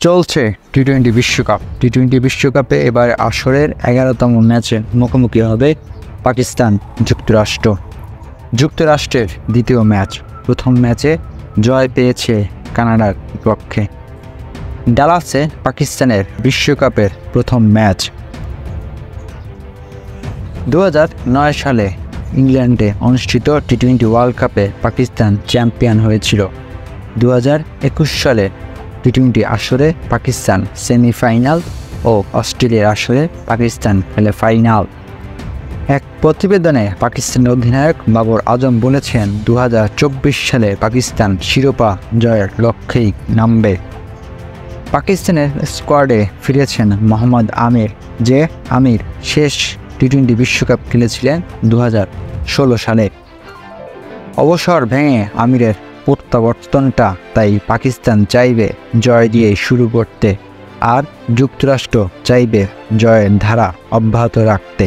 চলছে টি-20 বিশ্বকাপ। টি-20 বিশ্বকাপে এবার আসরের 11তম ম্যাচে মুখোমুখি হবে পাকিস্তান যুক্তরাষ্ট্র। যুক্তরাষ্ট্রের দ্বিতীয় ম্যাচ। প্রথম ম্যাচে জয় পেয়েছে কানাডার বিপক্ষে। ডালাসে পাকিস্তানের বিশ্বকাপের প্রথম ম্যাচ। 2009 সালে ইংল্যান্ডে অনুষ্ঠিত টি-20 ওয়ার্ল্ড কাপে পাকিস্তান চ্যাম্পিয়ন হয়েছিল। 2021 সালে টি-20 আসরে পাকিস্তান সেমিফাইনাল ও অস্ট্রেলিয়ার আসরে পাকিস্তান খেলে ফাইনাল। এক প্রতিবেদনে পাকিস্তানের অধিনায়ক বাবর আজম বলেছেন, 2024 সালে পাকিস্তান শিরোপা জয়ের লক্ষ্যেই নামবে। পাকিস্তানের স্কোয়াডে ফিরেছেন মোহাম্মদ আমির, যে আমির শেষ টি-20 বিশ্বকাপ খেলেছিলেন 2016 সালে। অবসর ভেঙে আমিরের প্রত্যাবর্তনটা তাই পাকিস্তান চাইবে জয় দিয়ে শুরু করতে, আর যুক্তরাষ্ট্র চাইবে জয়ের ধারা অব্যাহত রাখতে।